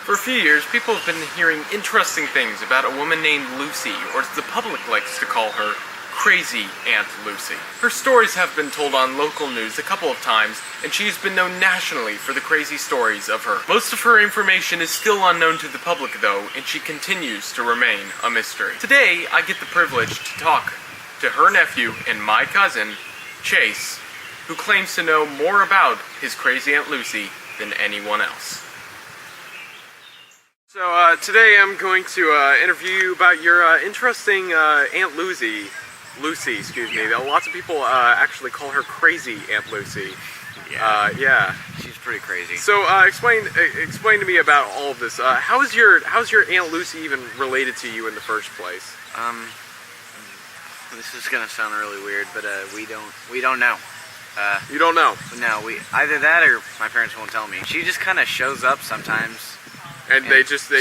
For a few years, people have been hearing interesting things about a woman named Lucie, or as the public likes to call her, Crazy Aunt Lucie. Her stories have been told on local news a couple of times, and she has been known nationally for the crazy stories of her. Most of her information is still unknown to the public though, and she continues to remain a mystery. Today, I get the privilege to talk to her nephew and my cousin, Chase, who claims to know more about his crazy Aunt Lucie than anyone else. So today I'm going to interview you about your interesting Aunt Lucie. Excuse me. Lots of people actually call her Crazy Aunt Lucie. Yeah. She's pretty crazy. So explain to me about all of this. How's your Aunt Lucie even related to you in the first place? This is gonna sound really weird, but we don't know. You don't know? No, either that or my parents won't tell me. She just kind of shows up sometimes. And you just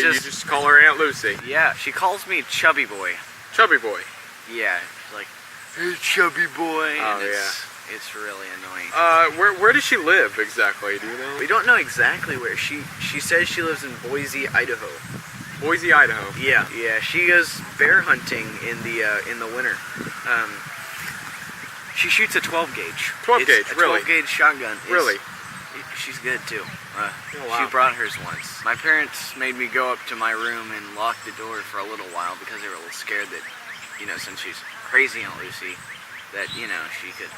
call her Aunt Lucie. Yeah, she calls me Chubby Boy. Chubby Boy. Yeah, like, hey, Chubby Boy. Oh, and it's really annoying. Where does she live exactly? Do you know? We don't know exactly where. She says she lives in Boise, Idaho. Boise, Idaho. Yeah. She goes bear hunting in the winter. She shoots a 12 gauge. 12 gauge, really? 12 gauge shotgun. Really? She's good too. Oh, wow. She brought hers once. My parents made me go up to my room and lock the door for a little while because they were a little scared that, since she's crazy Aunt Lucie, that, she could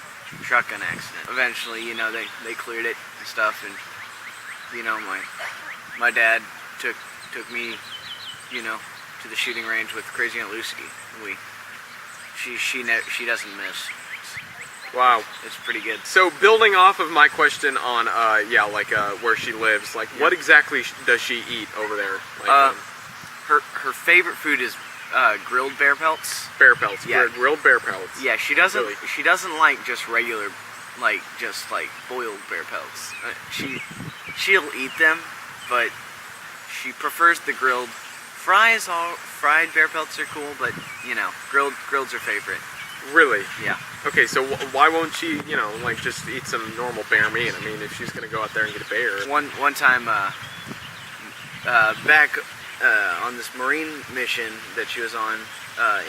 shotgun accident. Eventually, they cleared it and stuff, and, my dad took me, to the shooting range with crazy Aunt Lucie. She doesn't miss. Wow. It's pretty good. So building off of my question on, where she lives, what exactly does she eat over there? Her favorite food is grilled bear pelts. Bear pelts. Yeah. Grilled bear pelts. Yeah, she doesn't. Really? She doesn't like just regular, just boiled bear pelts. She'll eat them, but she prefers the grilled. Fried bear pelts are cool, but grilled's her favorite. Really? Yeah. Okay, so why won't she, just eat some normal bear meat? I mean, if she's gonna go out there and get a bear. One time, back on this marine mission that she was on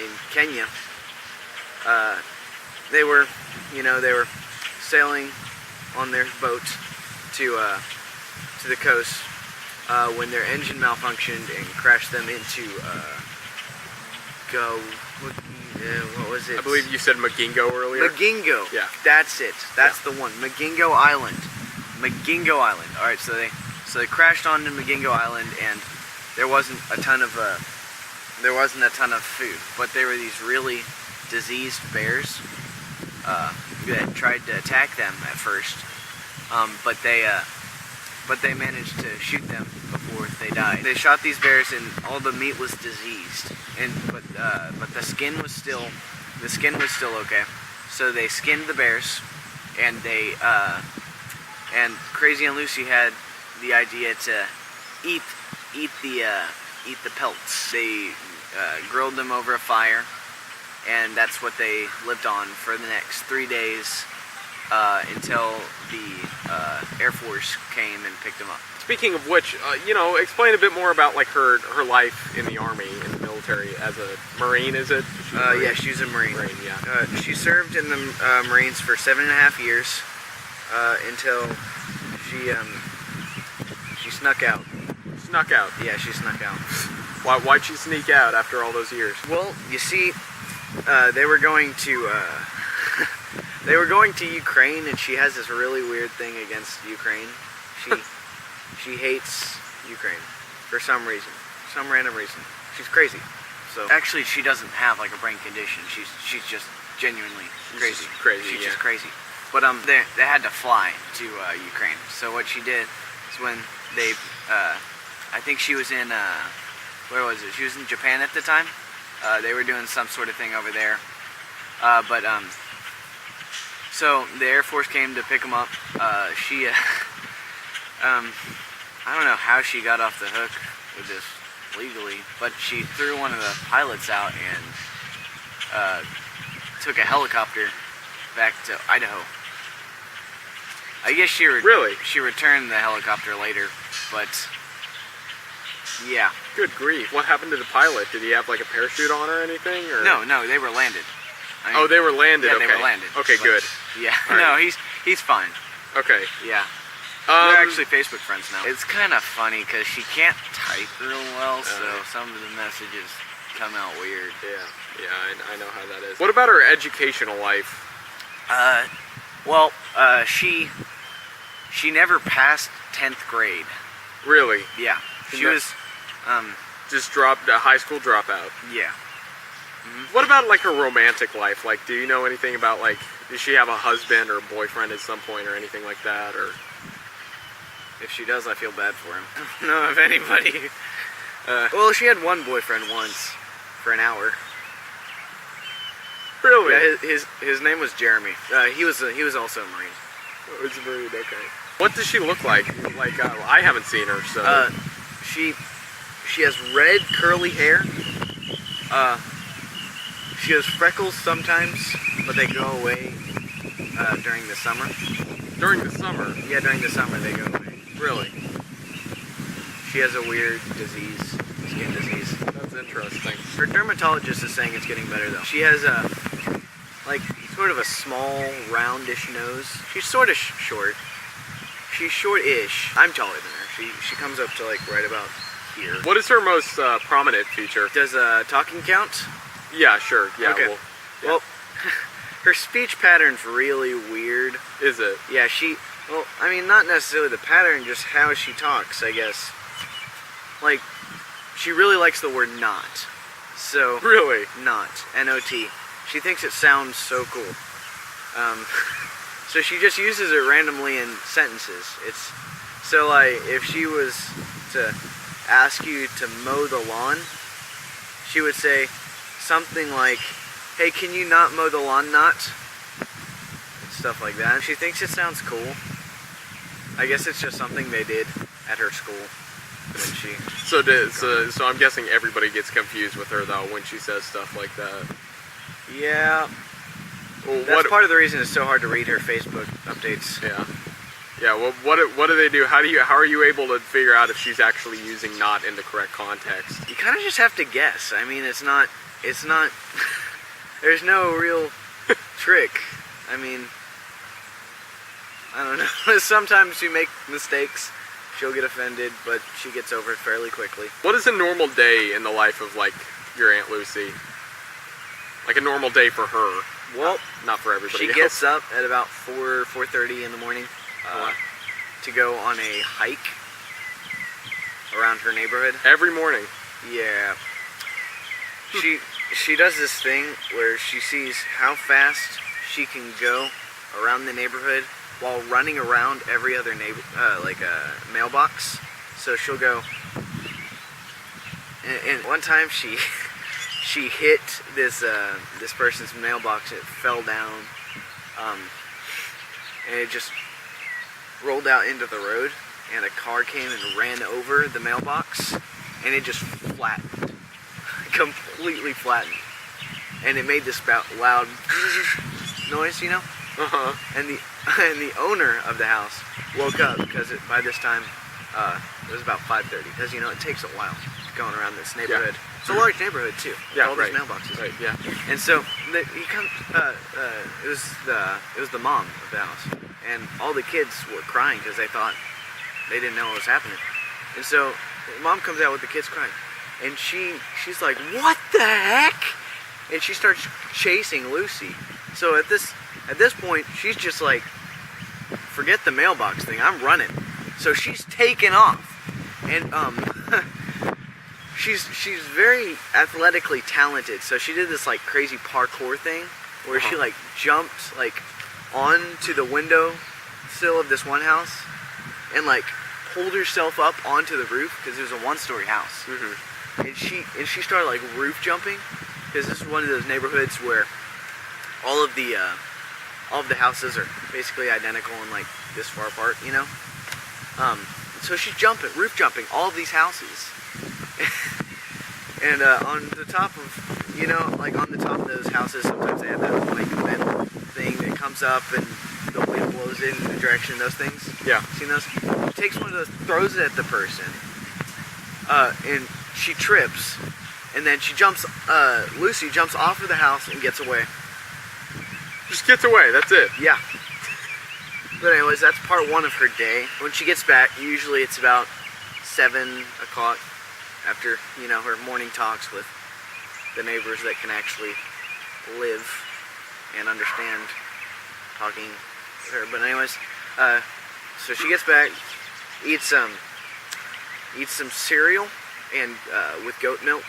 in Kenya, they were sailing on their boat to the coast when their engine malfunctioned and crashed them into what was it? I believe you said Magingo earlier. Magingo. Yeah. That's it. That's the one. Magingo Island. Magingo Island. All right. So they crashed onto Magingo Island, and there wasn't a ton of food, but there were these really diseased bears that tried to attack them at first, but they managed to shoot them before they died. They shot these bears, and all the meat was diseased, but the skin was still okay. So they skinned the bears, and and Crazy Aunt Lucie had the idea to eat the pelts. They grilled them over a fire, and that's what they lived on for the next 3 days until the Air Force came and picked them up. Speaking of which, explain a bit more about her life in the Army, in the military, as a Marine, is it? Yeah, she's a Marine. Yeah. She served in the Marines for 7.5 years until she snuck out. Snuck out? Yeah, she snuck out. Why'd she sneak out after all those years? Well, you see, they were going to Ukraine, and she has this really weird thing against Ukraine. She hates Ukraine for some reason, some random reason. She's crazy. So actually, she doesn't have a brain condition. She's just genuinely crazy. She's just crazy. But they had to fly to Ukraine. So what she did is when they, I think she was in where was it? She was in Japan at the time. They were doing some sort of thing over there. So the Air Force came to pick them up. I don't know how she got off the hook with this legally, but she threw one of the pilots out and took a helicopter back to Idaho. I guess she returned the helicopter later, but Yeah. Good grief. What happened to the pilot? Did he have like a parachute on or anything? Or? No, they were landed. I mean, oh, they were landed. Yeah, okay. they were landed. Okay, but, good. Yeah. All right. No, he's fine. Okay. Yeah. They're actually Facebook friends now. It's kind of funny because she can't type real well, so some of the messages come out weird. Yeah, I know how that is. What about her educational life? Well, she never passed 10th grade. Really? Yeah. She was, just dropped a high school dropout. Yeah. What about like her romantic life? Like, do you know anything about like, does she have a husband or a boyfriend at some point or anything like that? Or if she does, I feel bad for him. I don't know if anybody. Well, she had one boyfriend once for an hour. Really? Yeah, his name was Jeremy. He was also a Marine. Oh, it's a Marine. Okay. What does she look like? Like, I haven't seen her, so. She has red curly hair. She has freckles sometimes, but they go away during the summer. During the summer? Yeah, during the summer they go away. Really? She has a weird disease, skin disease. That's interesting. Her dermatologist is saying it's getting better though. She has a, like, sort of a small, roundish nose. She's sort of short. She's short-ish. I'm taller than her. She comes up to like right about here. What is her most prominent feature? Does talking count? Yeah, sure. Yeah. Okay. Well, her speech pattern's really weird. Is it? Yeah, well, I mean, not necessarily the pattern, just how she talks, I guess. Like, she really likes the word not. So. Really? Not. N-O-T. She thinks it sounds so cool. So she just uses it randomly in sentences. So like, if she was to ask you to mow the lawn, she would say something like, "Hey, can you not mow the lawn, not?" Stuff like that. She thinks it sounds cool. I guess it's just something they did at her school when she. So I'm guessing everybody gets confused with her though when she says stuff like that. Yeah. Well, that's part of the reason it's so hard to read her Facebook updates. Yeah. Yeah. Well, what do they do? How are you able to figure out if she's actually using "not" in the correct context? You kind of just have to guess. I mean, it's not. There's no real trick. I mean, I don't know. Sometimes you make mistakes. She'll get offended, but she gets over it fairly quickly. What is a normal day in the life of like your Aunt Lucie? Like a normal day for her. Well, not for everybody. She gets up at about 4:30 in the morning to go on a hike around her neighborhood. Every morning. Yeah. She does this thing where she sees how fast she can go around the neighborhood while running around every other mailbox. So she'll go. And one time she hit this person's mailbox. It fell down, and it just rolled out into the road. And a car came and ran over the mailbox, and it just flattened, completely flattened. And it made this loud noise, you know. And the owner of the house woke up because by this time it was about 5:30. Because it takes a while going around this neighborhood. Yeah. It's a large neighborhood too. Yeah, all these mailboxes. Right. Yeah. And so he comes. It was the mom of the house, and all the kids were crying because they thought they didn't know what was happening. And so mom comes out with the kids crying, and she's like, "What the heck?" And she starts chasing Lucy. So at this point, she's just like, "Forget the mailbox thing. I'm running." So she's taken off, and She's very athletically talented, so she did this like crazy parkour thing where she like jumped like onto the window sill of this one house and like pulled herself up onto the roof because it was a one-story house. And she started like roof jumping because this is one of those neighborhoods where all of the houses are basically identical and like this far apart, you know. So she's roof jumping all of these houses. And on the top of, like on the top of those houses, sometimes they have that like metal thing that comes up and the wind blows it in the direction of those things. Yeah. Seen those? She takes one of those, throws it at the person. and she trips, and then she jumps. Lucy jumps off of the house and gets away. Just gets away. That's it. Yeah. But anyways, that's part one of her day. When she gets back, usually it's about 7 o'clock after, you know, her morning talks with the neighbors that can actually live and understand talking with her. But anyways, so she gets back, eats some cereal and with goat milk.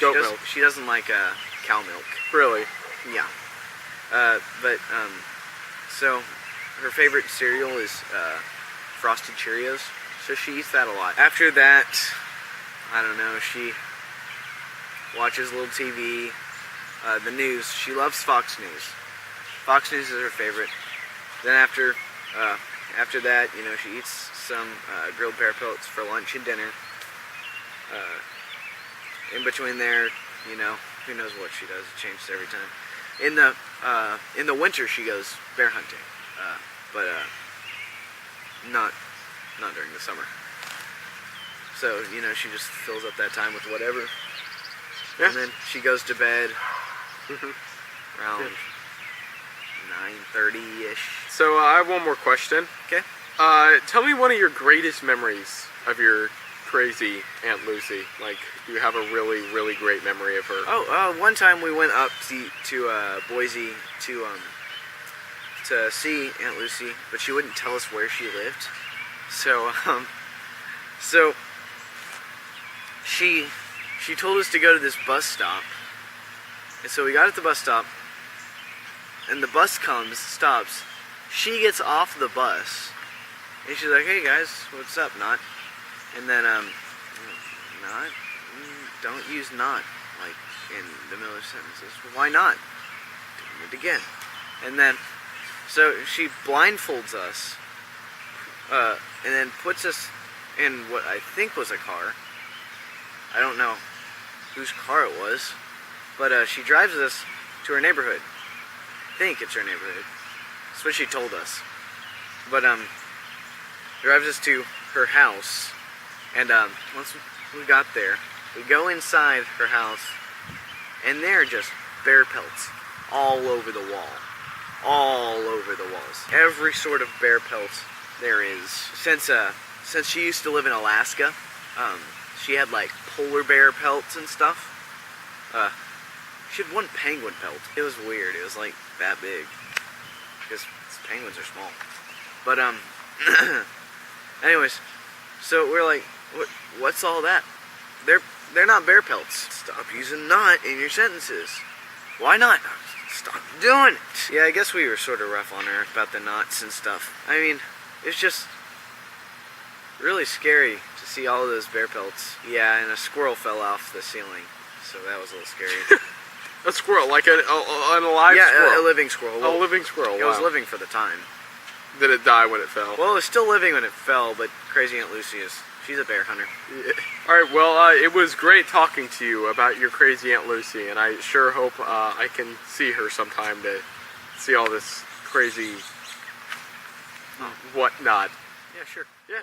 Goat milk. She doesn't like cow milk. Really? Yeah. So her favorite cereal is Frosted Cheerios, so she eats that a lot. After that, I don't know, she watches a little TV, the news. She loves Fox News. Fox News is her favorite. Then after that, you know, she eats some grilled bear pelts for lunch and dinner. In between there, you know, who knows what she does. It changes every time. In the winter, she goes bear hunting, but not during the summer. So, you know, she just fills up that time with whatever. Yeah. And then she goes to bed around 9:30-ish. So I have one more question. Okay. Tell me one of your greatest memories of your crazy Aunt Lucy. Like, you have a really, really great memory of her. Oh, one time we went up to Boise to see Aunt Lucy, but she wouldn't tell us where she lived. So she told us to go to this bus stop, and so we got at the bus stop, and the bus stops. She gets off the bus, and she's like, "Hey guys, what's up, not?" And then not, don't use not like in the middle of sentences. Why not? Doing it again. And then so she blindfolds us, and then puts us in what I think was a car. I don't know whose car it was, but she drives us to her neighborhood. I think it's her neighborhood. That's what she told us. But drives us to her house, and once we got there, we go inside her house, and there are just bear pelts all over the wall. All over the walls. Every sort of bear pelt there is. Since she used to live in Alaska, she had like polar bear pelts and stuff. She had one penguin pelt. It was weird. It was like that big, because penguins are small. But anyways, so we're like, what's all that? They're not bear pelts. Stop using not in your sentences. Why not? Stop doing it. Yeah, I guess we were sort of rough on her about the knots and stuff. I mean, it's just really scary to see all of those bear pelts. Yeah, and a squirrel fell off the ceiling, so that was a little scary. A squirrel, like an alive squirrel? Yeah, a living squirrel. A living squirrel, It was living for the time. Did it die when it fell? Well, it was still living when it fell, but crazy Aunt Lucy she's a bear hunter. Yeah. Alright, well, it was great talking to you about your crazy Aunt Lucy, and I sure hope I can see her sometime to see all this crazy whatnot. Yeah, sure. Yeah.